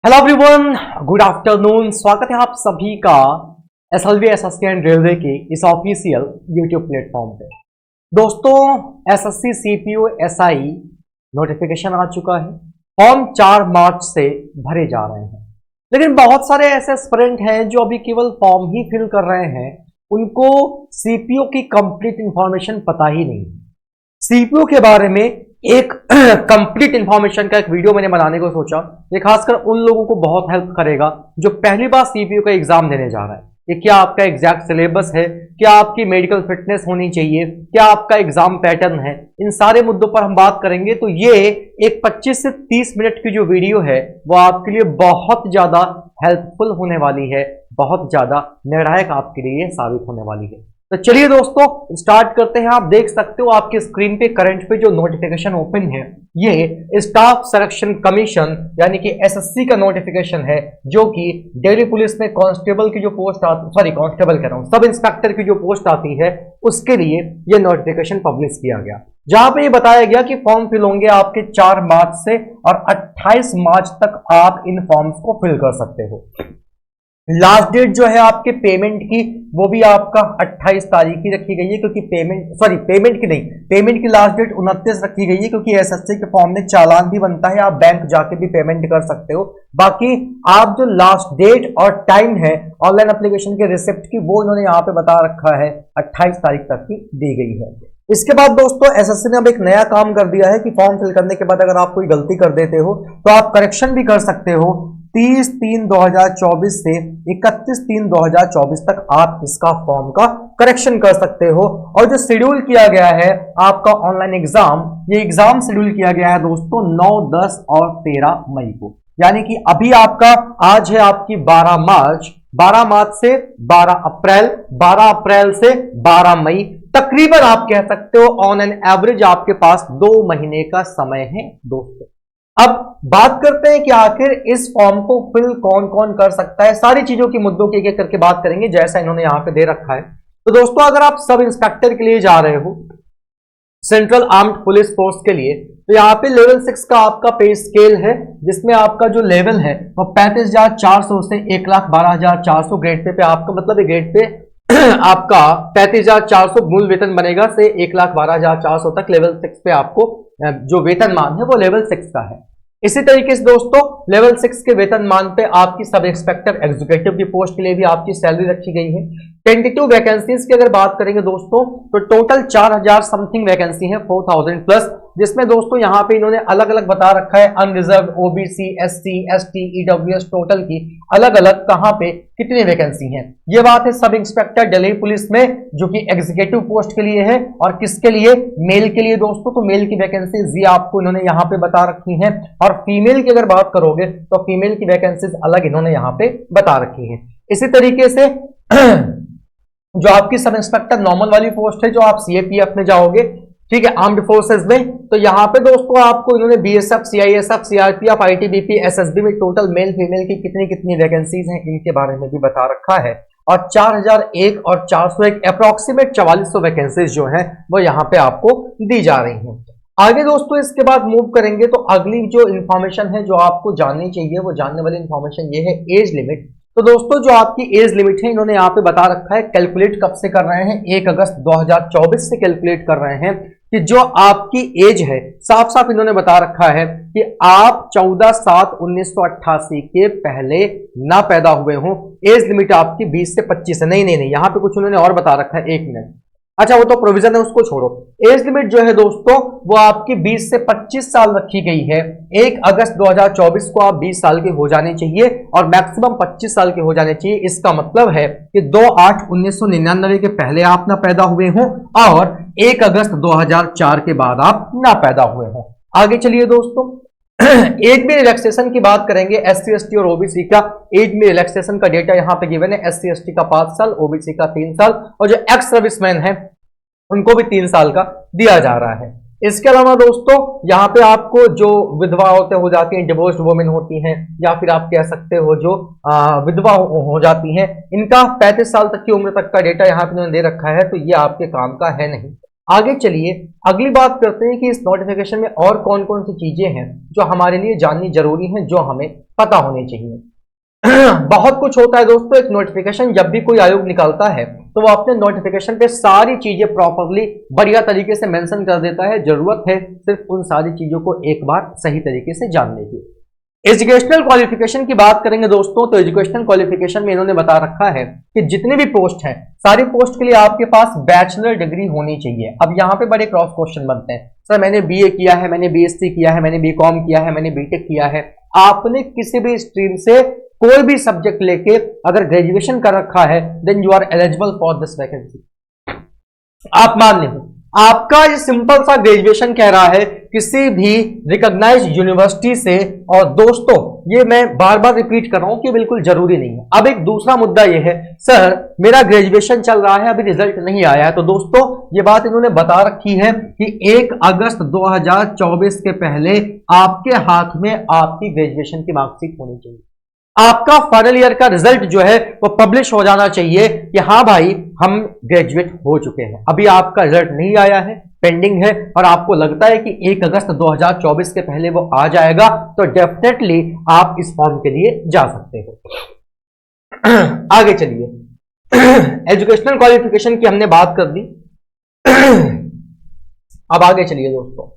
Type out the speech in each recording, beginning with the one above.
Hello everyone, good afternoon. स्वागत है आप सभी का एसएलवी एसएससी एंड रेलवे के इस ऑफिशियल यूट्यूब प्लेटफॉर्म पे। दोस्तों, एसएससी सीपीओ एसआई नोटिफिकेशन आ चुका है। फॉर्म 4 मार्च से भरे जा रहे हैं, लेकिन बहुत सारे ऐसे एस्पिरेंट हैं जो अभी केवल फॉर्म ही फिल कर रहे हैं। उनको सीपीओ की कंप्लीट इंफॉर्मेशन पता ही नहीं। सीपीओ के बारे में एक कंप्लीट इंफॉर्मेशन का एक वीडियो मैंने बनाने को सोचा। ये खासकर उन लोगों को बहुत हेल्प करेगा जो पहली बार सीपीओ का एग्जाम देने जा रहा है। ये क्या आपका एग्जैक्ट सिलेबस है, क्या आपकी मेडिकल फिटनेस होनी चाहिए, क्या आपका एग्जाम पैटर्न है, इन सारे मुद्दों पर हम बात करेंगे। तो ये एक 25 से 30 मिनट की जो वीडियो है वो आपके लिए बहुत ज्यादा हेल्पफुल होने वाली है, बहुत ज्यादा निर्णायक आपके लिए साबित होने वाली है। तो चलिए दोस्तों स्टार्ट करते हैं। आप देख सकते हो आपके स्क्रीन पे करंट पे जो नोटिफिकेशन ओपन है, ये स्टाफ सिलेक्शन कमीशन यानी कि एसएससी का नोटिफिकेशन है, जो कि दिल्ली पुलिस में कांस्टेबल की जो पोस्ट आती, कांस्टेबल कह रहा हूं, सब इंस्पेक्टर की जो पोस्ट आती है उसके लिए ये नोटिफिकेशन पब्लिश किया गया, जहां पे ये बताया गया कि फॉर्म फिल होंगे आपके 4 मार्च से और 28 मार्च तक आप इन फॉर्म्स को फिल कर सकते हो। लास्ट डेट जो है आपके पेमेंट की वो भी आपका 28 तारीख की रखी गई है, क्योंकि पेमेंट की लास्ट डेट 29 रखी गई है, क्योंकि एसएससी के फॉर्म में चालान भी बनता है, आप बैंक जाके भी पेमेंट कर सकते हो। बाकी आप जो लास्ट डेट और टाइम है ऑनलाइन एप्लीकेशन के रिसिप्ट की, वो इन्होंने यहाँ पे बता रखा है 28 तारीख तक की दी गई है। इसके बाद दोस्तों एसएससी ने अब एक नया काम कर दिया है कि फॉर्म फिल करने के बाद अगर आप कोई गलती कर देते हो तो आप करेक्शन भी कर सकते हो। 30/3/2024 से 31/3/2024 तक आप इसका फॉर्म का करेक्शन कर सकते हो। और जो शेड्यूल किया गया है आपका ऑनलाइन एग्जाम, ये एग्जाम शेड्यूल किया गया है दोस्तों 9, 10 और 13 मई को। यानी कि अभी आपका आज है आपकी 12 मार्च, 12 मार्च से 12 अप्रैल, 12 अप्रैल से 12 मई, तकरीबन आप कह सकते हो ऑन एन एवरेज आपके पास 2 महीने का समय है दोस्तों। अब बात करते हैं कि आखिर इस फॉर्म को फिल कौन कौन कर सकता है। सारी चीजों की मुद्दों की एक एक करके बात करेंगे जैसा इन्होंने यहां पे दे रखा है। तो दोस्तों अगर आप सब इंस्पेक्टर के लिए जा रहे हो सेंट्रल आर्म्ड पुलिस फोर्स के लिए, तो यहाँ पे लेवल 6 का आपका पे स्केल है, जिसमें आपका जो लेवल है वो 35,400 से 1,12,400 ग्रेड पे आपका, मतलब ग्रेड पे आपका 35,400 मूल वेतन बनेगा से 1,12,400 तक लेवल 6 पे आपको जो वेतनमान है वो लेवल 6 का है। इसी तरीके से दोस्तों लेवल 6 के वेतनमान पे आपकी सब इंस्पेक्टर एग्जीक्यूटिव की पोस्ट के लिए भी आपकी सैलरी रखी गई है। टेंटेटिव वैकेंसीज की अगर बात करेंगे दोस्तों तो टोटल 4,000 समथिंग वैकेंसी है, 4,000 प्लस, जिसमें दोस्तों यहाँ पे इन्होंने अलग अलग बता रखा है unreserved, OBC, SC, ST, EWS, total की अलग अलग कहां पे कितनी वैकेंसी हैं। ये बात है सब इंस्पेक्टर दिल्ली पुलिस में, जो कि एग्जीक्यूटिव पोस्ट के लिए है। और किसके लिए? मेल के लिए दोस्तों। तो मेल की वैकेंसीज ये आपको इन्होंने यहाँ पे बता रखी है। और फीमेल की अगर बात करोगे तो फीमेल की वैकेंसीज अलग इन्होंने यहाँ पे बता रखी है। इसी तरीके से जो आपकी सब इंस्पेक्टर नॉर्मल वाली पोस्ट है, जो आप सीएपीएफ में जाओगे, ठीक है, आर्म्ड फोर्सेस में, तो यहाँ पे दोस्तों आपको इन्होंने BSF, CISF, CRPF, ITBP, SSB में टोटल मेल फीमेल की कितनी कितनी वैकेंसीज हैं इनके बारे में भी बता रखा है। और 4001 और 401 अप्रोक्सीमेट 4400 वैकेंसीज जो है वो यहाँ पे आपको दी जा रही हैं। आगे दोस्तों इसके बाद मूव करेंगे तो अगली जो इंफॉर्मेशन है जो आपको जाननी चाहिए, वो जानने वाली इंफॉर्मेशन ये है एज लिमिट। तो दोस्तों जो आपकी एज लिमिट है इन्होंने यहाँ पे बता रखा है, कैलकुलेट कब से कर रहे हैं, 1 अगस्त 2024 से कैलकुलेट कर रहे हैं कि जो आपकी एज है, साफ साफ इन्होंने बता रखा है कि आप 14/7/1988 के पहले ना पैदा हुए हों। एज लिमिट आपकी 20 से 25 है। नहीं, यहाँ पे कुछ उन्होंने और बता रखा है, 1 मिनट, अच्छा वो तो प्रोविजन है, उसको छोड़ो। एज लिमिट जो है दोस्तों वो आपकी 20 से 25 साल रखी गई है। 1 अगस्त 2024 को आप 20 साल के हो जाने चाहिए और मैक्सिमम 25 साल के हो जाने चाहिए। इसका मतलब है कि 2/8/1999 के पहले आप ना पैदा हुए हों और 1 अगस्त 2004 के बाद आप ना पैदा हुए हों। आगे चलिए दोस्तों एज में रिलैक्सेशन की बात करेंगे। एससी एसटी और ओबीसी का एज में रिलैक्सेशन का डेटा यहाँ पे गिवन है। एससी एसटी का 5 साल, ओबीसी का 3 साल और जो एक्स सर्विसमैन है उनको भी 3 साल का दिया जा रहा है। इसके अलावा दोस्तों यहाँ पे आपको जो विधवा होते हो जाती हैं, डिवोर्स्ड वुमेन होती हैं, या फिर आप कह सकते हो जो विधवा हो जाती हैं, इनका 35 साल तक की उम्र तक का डेटा यहाँ पे दे रखा है, तो ये आपके काम का है नहीं। आगे चलिए अगली बात करते हैं कि इस नोटिफिकेशन में और कौन कौन सी चीजें हैं जो हमारे लिए जाननी जरूरी है, जो हमें पता होनी चाहिए। बहुत कुछ होता है दोस्तों, एक नोटिफिकेशन जब भी कोई आयोग निकालता है तो वो अपने नोटिफिकेशन पे सारी चीजें प्रॉपरली बढ़िया तरीके से मेंशन कर देता है। जरूरत है सिर्फ उन सारी चीजों को एक बार सही तरीके से जानने की। एजुकेशनल क्वालिफिकेशन की बात करेंगे दोस्तों, तो एजुकेशनल क्वालिफिकेशन में इन्होंने बता रखा है कि जितने भी पोस्ट हैं सारी पोस्ट के लिए आपके पास बैचलर डिग्री होनी चाहिए। अब यहाँ पे बड़े क्रॉस क्वेश्चन बनते हैं, सर मैंने बीए किया है, मैंने बीएससी किया है, मैंने बीकॉम किया है, मैंने बीटेक किया है। आपने किसी भी स्ट्रीम से कोई भी सब्जेक्ट लेके अगर ग्रेजुएशन कर रखा है then you are eligible for this vacancy. आप मान लीजिए आपका ये सिंपल सा ग्रेजुएशन कह रहा है किसी भी रिकॉग्नाइज्ड यूनिवर्सिटी से, और दोस्तों ये मैं बार बार रिपीट कर रहा हूं कि बिल्कुल जरूरी नहीं है। अब एक दूसरा मुद्दा ये है, सर मेरा ग्रेजुएशन चल रहा है अभी रिजल्ट नहीं आया है, तो दोस्तों ये बात इन्होंने बता रखी है कि 1 अगस्त 2024 के पहले आपके हाथ में आपकी ग्रेजुएशन की मार्कशीट होनी चाहिए। आपका फाइनल ईयर का रिजल्ट जो है वो पब्लिश हो जाना चाहिए कि हाँ भाई हम ग्रेजुएट हो चुके हैं। अभी आपका रिजल्ट नहीं आया है, पेंडिंग है, और आपको लगता है कि 1 अगस्त 2024 के पहले वो आ जाएगा, तो डेफिनेटली आप इस फॉर्म के लिए जा सकते हो। आगे चलिए एजुकेशनल क्वालिफिकेशन की हमने बात कर दी। अब आगे चलिए दोस्तों,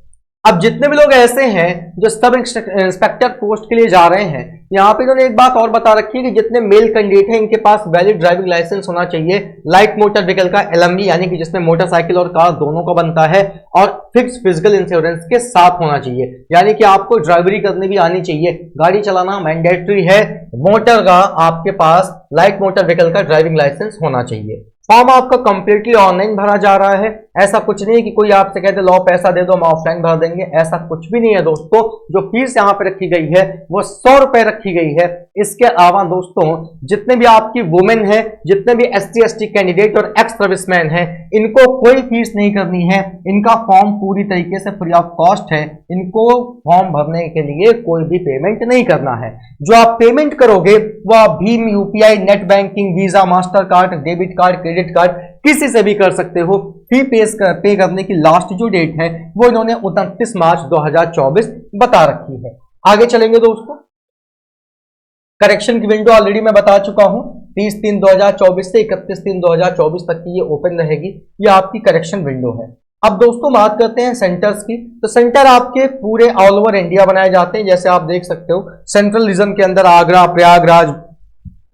अब जितने भी लोग ऐसे हैं जो सब इंस्पेक्टर पोस्ट के लिए जा रहे हैं, यहाँ पे इन्होंने एक बात और बता रखी है कि जितने मेल कैंडिडेट हैं इनके पास वैलिड ड्राइविंग लाइसेंस होना चाहिए, लाइट मोटर व्हीकल का एलएमवी यानी कि जिसमें मोटरसाइकिल और कार दोनों का बनता है, और फिक्स फिजिकल इंश्योरेंस के साथ होना चाहिए, यानी कि आपको ड्राइवरी करनी भी आनी चाहिए, गाड़ी चलाना मैंडेटरी है। मोटर का आपके पास लाइट मोटर व्हीकल का ड्राइविंग लाइसेंस होना चाहिए। फॉर्म आपका कंप्लीटली ऑनलाइन भरा जा रहा है, ऐसा कुछ नहीं है कि कोई आपसे कहते लो पैसा दे दो हम ऑफलाइन भर देंगे, ऐसा कुछ भी नहीं है दोस्तों। जो फीस यहाँ पे रखी गई है वो 100 रुपए रखी गई है। इसके अलावा दोस्तों जितने भी आपकी वुमेन है, जितने भी SC/ST कैंडिडेट और एक्स सर्विसमैन है, इनको कोई फीस नहीं करनी है। इनका फॉर्म पूरी तरीके से फ्री ऑफ कॉस्ट है, इनको फॉर्म भरने के लिए कोई भी पेमेंट नहीं करना है। जो आप पेमेंट करोगे वो आप Bhim, UPI, net banking, visa, master card, debit card, credit card किसी से भी कर सकते हो। फी पे करने की लास्ट जो डेट है वो इन्होंने 29 मार्च 2024 बता रखी है। आगे चलेंगे दोस्तों, करेक्शन की विंडो ऑलरेडी मैं बता चुका हूं, 30/3/2024 से 31/3/2024 तक की ये ओपन रहेगी। ये आपकी करेक्शन विंडो है। अब दोस्तों बात करते हैं सेंटर्स की, तो सेंटर आपके पूरे ऑल ओवर इंडिया बनाए जाते हैं। जैसे आप देख सकते हो सेंट्रल रीजन के अंदर आगरा, प्रयागराज,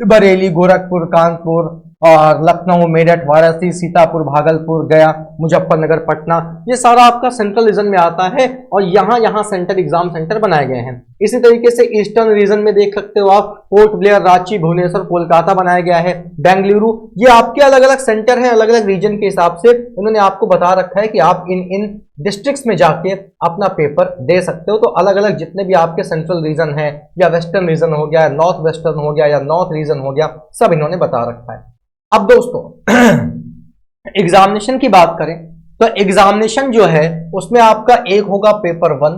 बरेली, गोरखपुर, कानपुर और लखनऊ, मेरठ, वाराणसी, सीतापुर, भागलपुर, गया, मुजफ्फरनगर, पटना, ये सारा आपका सेंट्रल रीजन में आता है, और यहाँ सेंटर एग्जाम सेंटर बनाए गए हैं। इसी तरीके से ईस्टर्न रीजन में देख सकते हो आप, पोर्ट ब्लेयर, रांची, भुवनेश्वर, कोलकाता बनाया गया है, बेंगलुरु, ये आपके अलग अलग सेंटर हैं। अलग अलग रीजन के हिसाब से उन्होंने आपको बता रखा है कि आप इन डिस्ट्रिक्ट्स में जाके अपना पेपर दे सकते हो। तो अलग अलग जितने भी आपके सेंट्रल रीजन है, या वेस्टर्न रीजन हो गया, नॉर्थ वेस्टर्न हो गया, या नॉर्थ रीजन हो गया, सब इन्होंने बता रखा है। अब दोस्तों एग्जामिनेशन की बात करें तो एग्जामिनेशन जो है उसमें आपका एक होगा पेपर 1,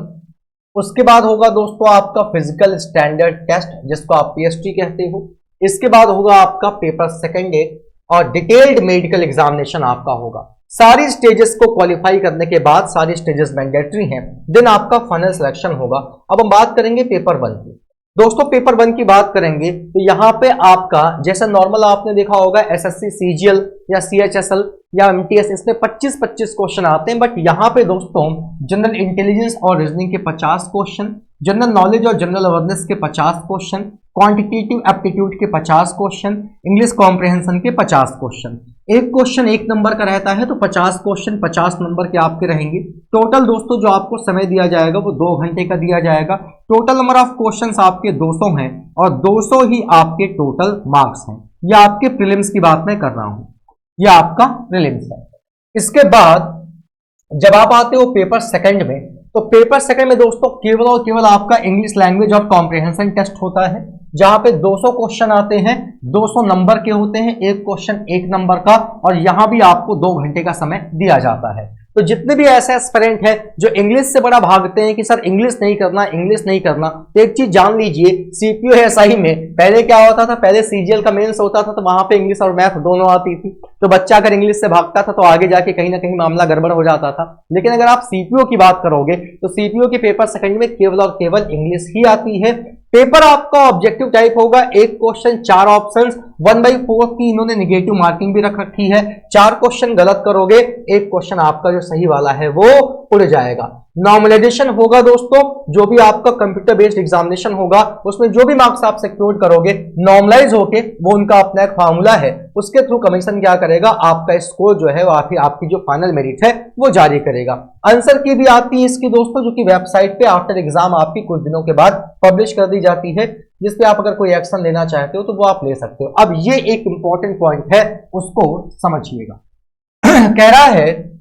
उसके बाद होगा दोस्तों आपका फिजिकल स्टैंडर्ड टेस्ट जिसको आप PST कहते हो, इसके बाद होगा आपका पेपर 2 और डिटेल्ड मेडिकल एग्जामिनेशन आपका होगा। सारी स्टेजेस को क्वालिफाई करने के बाद, सारी स्टेजेस मैंडेटरी हैं, देन आपका फाइनल सिलेक्शन होगा। अब हम बात करेंगे पेपर 1 की। दोस्तों पेपर 1 की बात करेंगे तो यहाँ पे आपका जैसा नॉर्मल आपने देखा होगा SSC, CGL या CHSL या MTS, इसमें 25-25 क्वेश्चन आते हैं। बट यहाँ पे दोस्तों जनरल इंटेलिजेंस और रीजनिंग के 50 क्वेश्चन, जनरल नॉलेज और जनरल अवेयरनेस के 50 क्वेश्चन, क्वांटिटेटिव एप्टीट्यूड के 50 क्वेश्चन, इंग्लिश कॉम्प्रिहेंशन के 50 क्वेश्चन। एक क्वेश्चन 1 नंबर का रहता है, तो 50 क्वेश्चन 50 नंबर के आपके रहेंगे। टोटल दोस्तों जो आपको समय दिया जाएगा वो 2 घंटे का दिया जाएगा। टोटल नंबर ऑफ क्वेश्चंस आपके 200 हैं, और 200 ही आपके टोटल मार्क्स हैं। यह आपके प्रीलिम्स की बात मैं कर रहा हूं, यह आपका प्रीलिम्स है। इसके बाद जब आप आते हो पेपर 2 में, तो पेपर 2 में दोस्तों केवल और केवल आपका इंग्लिश लैंग्वेज और कॉम्प्रिहेंशन टेस्ट होता है, जहां पे 200 क्वेश्चन आते हैं, 200 नंबर के होते हैं, एक क्वेश्चन 1 नंबर का, और यहां भी आपको 2 घंटे का समय दिया जाता है। तो जितने भी ऐसे एस्पिरेंट हैं जो इंग्लिश से बड़ा भागते हैं कि सर इंग्लिश नहीं करना, इंग्लिश नहीं करना, तो एक चीज जान लीजिए, सीपीओ एसआई में पहले क्या होता था, पहले सीजीएल का मेंस होता था तो वहां पे इंग्लिश और मैथ दोनों आती थी, तो बच्चा अगर इंग्लिश से भागता था तो आगे जाके कहीं ना कहीं मामला गड़बड़ हो जाता था। लेकिन अगर आप सीपीओ की बात करोगे तो सीपीओ के पेपर सेकंड में केवल और केवल इंग्लिश ही आती है। पेपर आपका ऑब्जेक्टिव टाइप होगा, एक क्वेश्चन 4 ऑप्शंस, 1/4 की इन्होंने निगेटिव मार्किंग भी रख रखी है। 4 क्वेश्चन गलत करोगे, एक क्वेश्चन आपका जो सही वाला है वो उड़ जाएगा। नॉर्मलाइजेशन होगा दोस्तों, जो भी आपका कंप्यूटर बेस्ड एग्जामिनेशन होगा उसमें जो भी मार्क्स आप सिक्योर करोगे नॉर्मलाइज होके, वो उनका अपना एक फार्मूला है, उसके थ्रू कमीशन क्या करेगा, आपका स्कोर जो है वो आपकी जो फाइनल मेरिट है वो जारी करेगा। आंसर की भी आती है इसकी दोस्तों, जो कि वेबसाइट पे आफ्टर एग्जाम आपकी कुछ दिनों के बाद पब्लिश कर दी जाती है, जिसपे आप अगर कोई एक्शन लेना चाहते हो तो वो आप ले सकते हो। अब ये एक इंपॉर्टेंट पॉइंट है, उसको समझिएगा। कह रहा है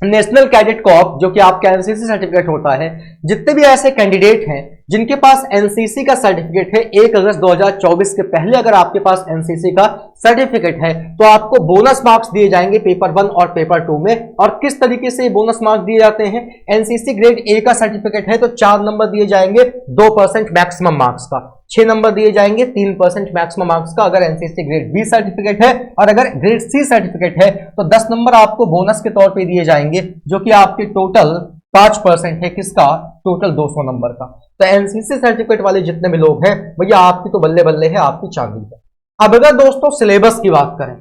नेशनल कैडेट कॉर्प, जो कि आपका एनसीसी सर्टिफिकेट होता है, जितने भी ऐसे कैंडिडेट हैं जिनके पास एनसीसी का सर्टिफिकेट है 1 अगस्त 2024 के पहले अगर आपके पास एनसीसी का सर्टिफिकेट है तो आपको बोनस मार्क्स दिए जाएंगे पेपर 1 और पेपर 2 में। और किस तरीके से बोनस मार्क्स दिए जाते हैं, एनसीसी ग्रेड ए का सर्टिफिकेट है तो 4 नंबर दिए जाएंगे 2% मैक्सिमम मार्क्स का, 6 नंबर दिए जाएंगे 3% मैक्सिमम मार्क्स का अगर एनसीसी ग्रेड बी सर्टिफिकेट है, और अगर ग्रेड सी सर्टिफिकेट है तो 10 नंबर आपको बोनस के तौर पे दिए जाएंगे, जो कि आपके टोटल 5% है, किसका, टोटल 200 नंबर का। तो एनसीसी सर्टिफिकेट वाले जितने भी लोग हैं भैया आपकी तो बल्ले बल्ले है, आपकी चांदी है। अब अगर दोस्तों सिलेबस की बात करें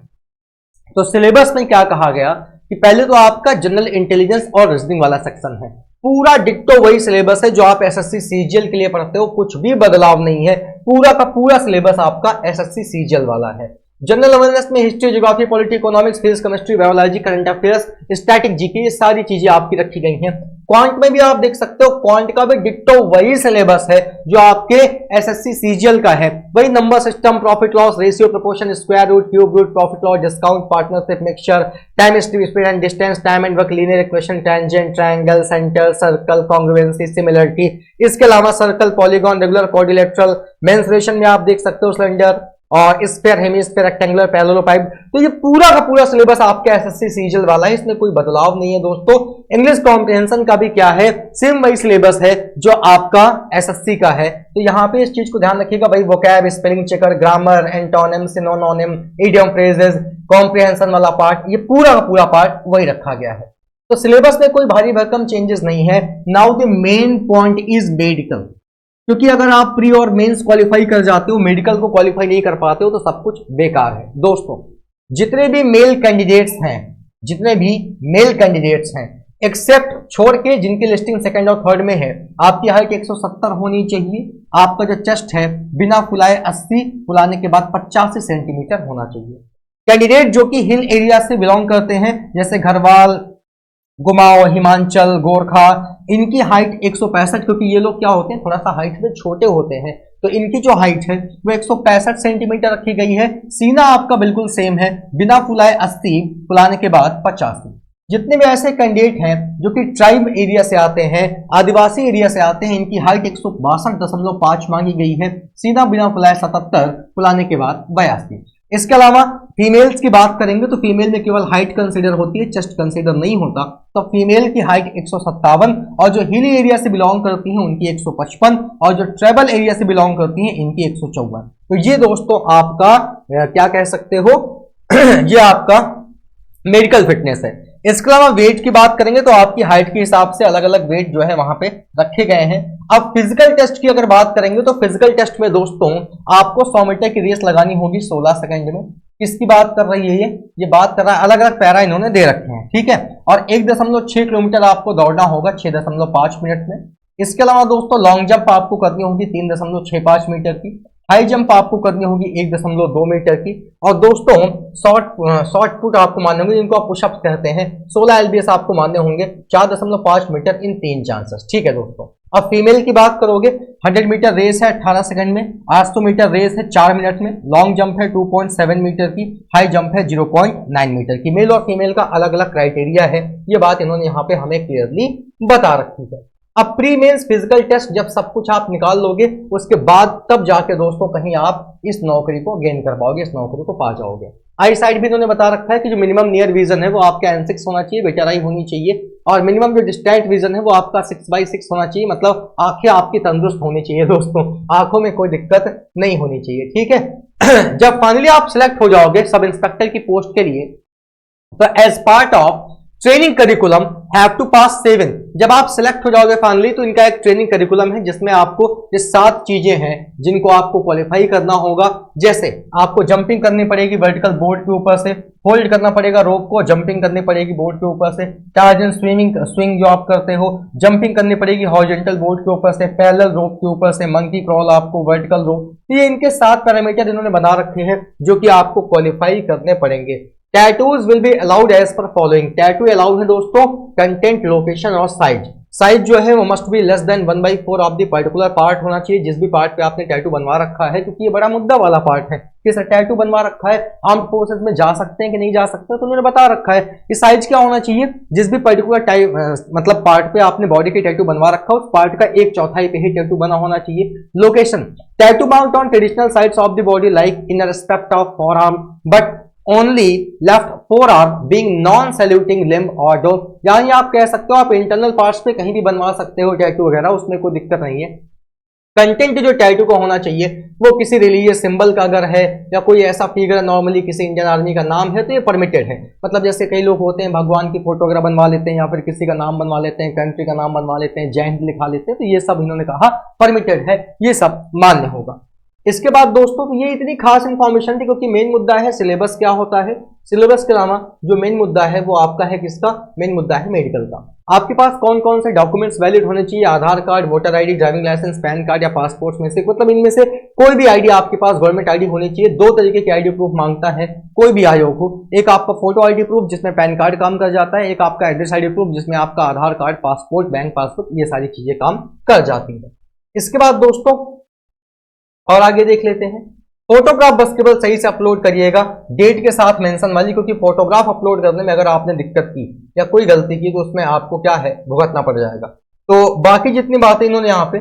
तो सिलेबस में क्या कहा गया कि पहले तो आपका जनरल इंटेलिजेंस और रीजनिंग वाला सेक्शन है, पूरा डिट्टो वही सिलेबस है जो आप एसएससी सीजीएल के लिए पढ़ते हो, कुछ भी बदलाव नहीं है, पूरा का पूरा सिलेबस आपका एसएससी सीजीएल वाला है। जनरल अवेयरनेस में history, geography, polity, economics, physics, chemistry, biology, current affairs, static GK, ये सारी चीजें आपकी रखी गई हैं। क्वांट में भी आप देख सकते हो, क्वांट का भी डिट्टो वही सिलेबस है जो आपके एसएससी सीजीएल का है, वही number system, profit loss ratio, proportion, square root, cube root, profit loss, discount, partnership, mixture, time, speed and distance, time and work, linear equation, tangent, triangle, centre, circle, congruency, similarity, इसके अलावा circle, polygon, regular, quadrilateral, mensuration में आप देख सकते हो cylinder और sphere, hemisphere, rectangular, पैरेललोपाइड। तो ये पूरा का पूरा सिलेबस आपके एसएससी सीजीएल वाला है, इसमें कोई बदलाव नहीं है दोस्तों। इंग्लिश कॉम्प्रिहेंशन का भी क्या है, सेम वही सिलेबस है जो आपका एसएससी का है। तो यहाँ पे इस चीज को ध्यान रखिएगा भाई, vocab, spelling checker, grammar, antonym, synonym, idiom, phrases, comprehension वाला पार्ट, ये पूरा का पूरा पार्ट वही रखा गया है। तो सिलेबस में कोई भारी भरकम चेंजेस नहीं है। Now the main point is medical, क्योंकि अगर आप प्री और मेंस क्वालिफाई कर जाते हो, मेडिकल को क्वालिफाई नहीं कर पाते हो तो सब कुछ बेकार है दोस्तों। जितने भी मेल कैंडिडेट्स हैं, जितने भी मेल कैंडिडेट्स हैं एक्सेप्ट छोड़ के जिनकी लिस्टिंग सेकंड और थर्ड में है, आपकी हाइट 170 होनी चाहिए, आपका जो चेस्ट है बिना फुलाए 80, फुलाने के बाद 85 सेंटीमीटर होना चाहिए। कैंडिडेट जो कि हिल एरिया से बिलोंग करते हैं, जैसे घरवाल, गुमाओ, हिमाचल, गोरखा, इनकी हाइट 165, क्योंकि ये लोग क्या होते हैं थोड़ा सा हाइट में छोटे होते हैं, तो इनकी जो हाइट है वो 165 सेंटीमीटर रखी गई है। सीना आपका बिल्कुल सेम है, बिना फुलाए 80, फुलाने के बाद 85। जितने भी ऐसे कैंडिडेट हैं जो कि ट्राइब एरिया से आते हैं, आदिवासी एरिया से आते हैं, इनकी हाइट 162.5 मांगी गई है, सीना बिना फुलाए 77, फुलाने के बाद 82। इसके अलावा फीमेल्स की बात करेंगे तो फीमेल में केवल हाइट कंसीडर होती है, चेस्ट कंसीडर नहीं होता। तो फीमेल की हाइट 157, और जो हिल एरिया से बिलोंग करती हैं उनकी 155, और जो ट्राइबल एरिया से बिलोंग करती हैं इनकी 154। तो ये दोस्तों आपका क्या कह सकते हो ये आपका मेडिकल फिटनेस है। इसके अलावा वेट की बात करेंगे तो आपकी हाइट के हिसाब से अलग अलग वेट जो है वहां पे रखे गए हैं। अब फिजिकल टेस्ट की अगर बात करेंगे तो फिजिकल टेस्ट में दोस्तों आपको 100 मीटर की रेस लगानी होगी 16 सेकंड में। किसकी बात कर रही है ये बात कर रहा है, अलग अलग पैरा इन्होंने दे रखे हैं, ठीक है। और 1.6 किलोमीटर आपको दौड़ना होगा 6.5 मिनट में। इसके अलावा दोस्तों लॉन्ग जंप आपको करनी होगी 3.65 मीटर की, हाई जंप आपको करनी होगी 1.2 मीटर की, और दोस्तों शॉर्ट पुट आपको मानने होंगे जिनको आप पुशअप कहते हैं 16 एलबीएस आपको मानने होंगे 4.5 मीटर इन 3 चांसेस, ठीक है दोस्तों। अब फीमेल की बात करोगे 100 मीटर रेस है 18 सेकंड में, 800 मीटर रेस है 4 मिनट में, लॉन्ग जंप है 2.7 मीटर की, हाई जंप है 0.9 मीटर की। मेल और फीमेल का अलग अलग क्राइटेरिया है, ये बात इन्होंने यहाँ पे हमें क्लियरली बता रखी है। अब प्री मेंस फिजिकल टेस्ट जब सब कुछ आप निकाल लोगे उसके बाद तब जाके दोस्तों कहीं आप इस नौकरी को गेन कर पाओगे, इस नौकरी को पा जाओगे। आई साइड भी इन्होंने बता रखा है कि जो मिनिमम नियर विजन है वो आपका N6 होना चाहिए, बेटर आई होनी चाहिए, और मिनिमम जो डिस्टेंट विजन है वो आपका 6/6 होना चाहिए, मतलब आंखें आपकी तंदुरुस्त होनी चाहिए दोस्तों, आंखों में कोई दिक्कत नहीं होनी चाहिए, ठीक है। जब फाइनली आप सिलेक्ट हो जाओगे सब इंस्पेक्टर की पोस्ट के लिए, तो as part of training curriculum have to pass 7, जब आप सिलेक्ट हो जाओगे फाइनली तो इनका एक ट्रेनिंग करिकुलम है जिसमें आपको ये 7 चीजें हैं जिनको आपको क्वालिफाई करना होगा। जैसे आपको जंपिंग करनी पड़ेगी वर्टिकल बोर्ड के ऊपर से, होल्ड करना पड़ेगा रोप को, जंपिंग करनी पड़ेगी बोर्ड के ऊपर से, टार्जन स्विंग जो आप करते हो, जंपिंग करनी पड़ेगी हॉरिजॉन्टल बोर्ड के ऊपर से, पैरेलल रोप के ऊपर से, मंकी क्रॉल आपको, वर्टिकल रोप। ये इनके 7 पैरामीटर इन्होंने बना रखे हैं जो कि आपको क्वालिफाई करने पड़ेंगे। Tattoos will be allowed as per following, tattoo allowed है दोस्तों, कंटेंट, लोकेशन और साइज। साइज जो है वो must be less than 1/4 of the particular part होना चाहिए जिस भी पार्ट पे आपने टैटू बनवा रखा है, क्योंकि ये बड़ा मुद्दा वाला पार्ट है कि सर टैटू बनवा रखा है, आर्म्ड फोर्सेस में जा सकते हैं कि नहीं जा सकते, तो उन्होंने बता रखा है कि साइज क्या होना चाहिए, जिस भी पर्टिकुलर टाइप मतलब पार्ट पे आपने बॉडी के टैटू बनवा रखा है उस पार्ट का 1/4 पे ही टैटू बना होना चाहिए। Location, tattoo mount on traditional sides of the body like in respect of forearm but only left forearm being non saluting limb और डो, यानी आप कह सकते हो आप इंटरनल पार्ट्स पे कहीं भी बनवा सकते हो टैटू वगैरह, उसमें कोई दिक्कत नहीं है। कंटेंट जो टैटू को होना चाहिए वो किसी रिलीजियस सिंबल का अगर है या कोई ऐसा फिगर नॉर्मली किसी इंडियन आर्मी का नाम है तो ये परमिटेड है। मतलब जैसे कई लोग होते हैं भगवान की फोटो वगैरह बनवा लेते हैं या फिर किसी का नाम बनवा लेते हैं, कंट्री का नाम बनवा लेते हैं, जय हिंद लिखा लेते हैं, तो ये सब इन्होंने कहा परमिटेड है, ये सब मान्य होगा। इसके बाद दोस्तों ये इतनी खास इंफॉर्मेशन थी क्योंकि मेन मुद्दा है सिलेबस क्या होता है। सिलेबस के अलावा जो मेन मुद्दा है वो आपका है किसका, मेन मुद्दा है मेडिकल का। आपके पास कौन कौन से डॉक्यूमेंट्स वैलिड होने चाहिए, Aadhaar card, voter ID, driving licence, PAN card या पासपोर्ट में से, मतलब इनमें से कोई भी आईडी आपके पास गवर्नमेंट आईडी होनी चाहिए। 2 तरीके की आईडी प्रूफ मांगता है कोई भी आयोग हो, एक आपका फोटो आईडी प्रूफ जिसमें पैन कार्ड काम कर जाता है, एक आपका एड्रेस आईडी प्रूफ जिसमें आपका आधार कार्ड, पासपोर्ट, बैंक पासबुक, ये सारी चीजें काम कर जाती है। इसके बाद दोस्तों और आगे देख लेते हैं, फोटोग्राफ बस केवल सही से अपलोड करिएगा, डेट के साथ मेंशन वाली, क्योंकि फोटोग्राफ अपलोड करने में अगर आपने दिक्कत की या कोई गलती की तो उसमें आपको क्या है भुगतना पड़ जाएगा। तो बाकी जितनी बातें इन्होंने यहाँ पे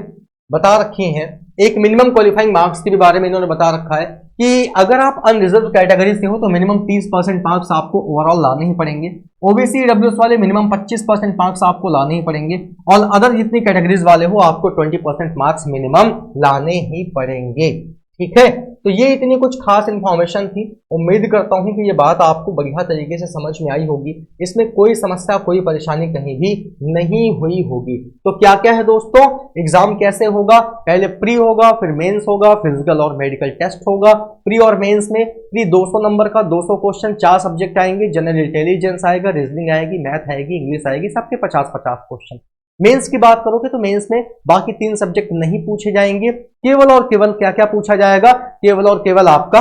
बता रखी हैं, एक मिनिमम क्वालिफाइंग मार्क्स के भी बारे में इन्होंने बता रखा है कि अगर आप अनरिजर्व कैटेगरी से हो तो मिनिमम 30% मार्क्स आपको ओवरऑल लाने ही पड़ेंगे, ओबीसी डब्ल्यूएस वाले मिनिमम 25% मार्क्स आपको लाने ही पड़ेंगे, और अदर जितनी कैटेगरीज वाले हो आपको 20% मार्क्स मिनिमम लाने ही पड़ेंगे, ठीक है। तो ये इतनी कुछ खास इंफॉर्मेशन थी, उम्मीद करता हूं कि ये बात आपको बढ़िया तरीके से समझ में आई होगी, इसमें कोई समस्या कोई परेशानी कहीं भी नहीं हुई होगी। तो क्या क्या है दोस्तों, एग्जाम कैसे होगा, पहले प्री होगा, फिर मेंस होगा, फिजिकल और मेडिकल टेस्ट होगा। प्री और मेंस में प्री 200 नंबर का 200 क्वेश्चन, 4 सब्जेक्ट आएंगे, जनरल इंटेलिजेंस आएगा, रीजनिंग आएगी, मैथ आएगी, इंग्लिश आएगी, सबके 50-50 क्वेश्चन। मेंस की बात करोगे तो मेंस में बाकी 3 सब्जेक्ट नहीं पूछे जाएंगे, केवल और केवल क्या क्या पूछा जाएगा, केवल और केवल आपका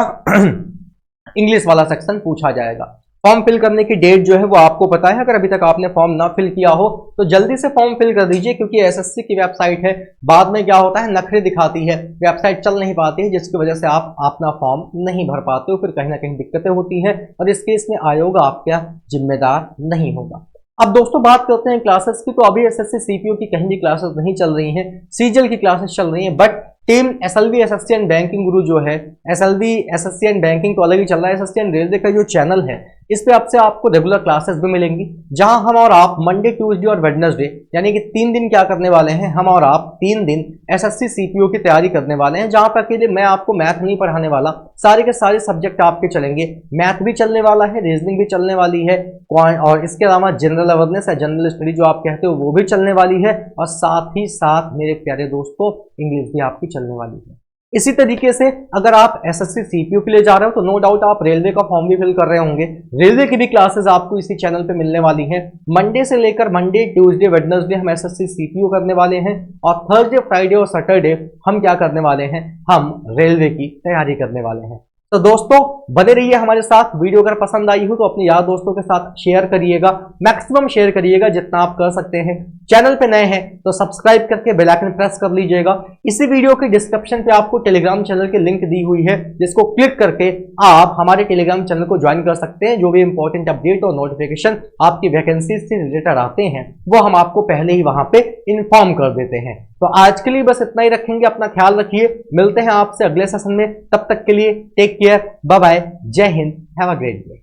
इंग्लिश वाला सेक्शन पूछा जाएगा। फॉर्म फिल करने की डेट जो है वो आपको पता है, अगर अभी तक आपने फॉर्म ना फिल किया हो तो जल्दी से फॉर्म फिल कर दीजिए, क्योंकि एसएससी की वेबसाइट है, बाद में क्या होता है नखरे दिखाती है, वेबसाइट चल नहीं पाती है, जिसकी वजह से आप अपना फॉर्म नहीं भर पाते हो, फिर कहीं ना कहीं दिक्कतें होती हैं और इस केस में आयोग आपका जिम्मेदार नहीं होगा। अब दोस्तों बात करते हैं क्लासेस की, तो अभी एसएससी सीपीओ की कहीं भी क्लासेस नहीं चल रही हैं, सीजीएल की क्लासेस चल रही हैं, but team SLV SSC and banking गुरु जो है, एसएलवी एसएससी एंड बैंकिंग तो अलग ही चल रहा है, एसएससी एंड रेलवे का जो चैनल है इस पे आपसे आपको रेगुलर क्लासेस भी मिलेंगी, जहां हम और आप मंडे, ट्यूसडे और वेडनेसडे यानी कि 3 दिन क्या करने वाले हैं, हम और आप 3 दिन एसएससी सीपीओ की तैयारी करने वाले हैं, जहां पर अकेले मैं आपको मैथ नहीं पढ़ाने वाला, सारे के सारे सब्जेक्ट आपके चलेंगे, मैथ भी चलने वाला है, रीजनिंग भी चलने वाली है, और इसके अलावा जनरल अवेयरनेस है, जनरल स्टडी जो आप कहते हो वो भी चलने वाली है, और साथ ही साथ मेरे प्यारे दोस्तों इंग्लिश भी आपकी चलने वाली है। इसी तरीके से अगर आप एसएससी सीपीओ के लिए जा रहे हो तो नो डाउट आप रेलवे का फॉर्म भी फिल कर रहे होंगे, रेलवे की भी क्लासेस आपको इसी चैनल पे मिलने वाली हैं। मंडे से लेकर मंडे, ट्यूसडे, वेडनेसडे हम एसएससी सीपीओ करने वाले हैं, और थर्सडे, फ्राइडे और सैटरडे हम क्या करने वाले हैं, हम रेलवे की तैयारी करने वाले हैं। तो दोस्तों बने रहिए हमारे साथ, वीडियो अगर पसंद आई हो तो अपने यार दोस्तों के साथ शेयर करिएगा, मैक्सिमम शेयर करिएगा जितना आप कर सकते हैं। चैनल पे नए हैं तो सब्सक्राइब करके बेल आइकन प्रेस कर लीजिएगा। इसी वीडियो के डिस्क्रिप्शन पे आपको टेलीग्राम चैनल की लिंक दी हुई है, जिसको क्लिक करके आप हमारे टेलीग्राम चैनल को ज्वाइन कर सकते हैं। जो भी इंपॉर्टेंट अपडेट और नोटिफिकेशन आपकी वैकेंसी से रिलेटेड आते हैं वो हम आपको पहले ही वहां पे इन्फॉर्म कर देते हैं। तो आज के लिए बस इतना ही रखेंगे, अपना ख्याल रखिए, मिलते हैं आपसे अगले सेशन में, तब तक के लिए टेक केयर, बाय बाय, जय Hind, have a great day.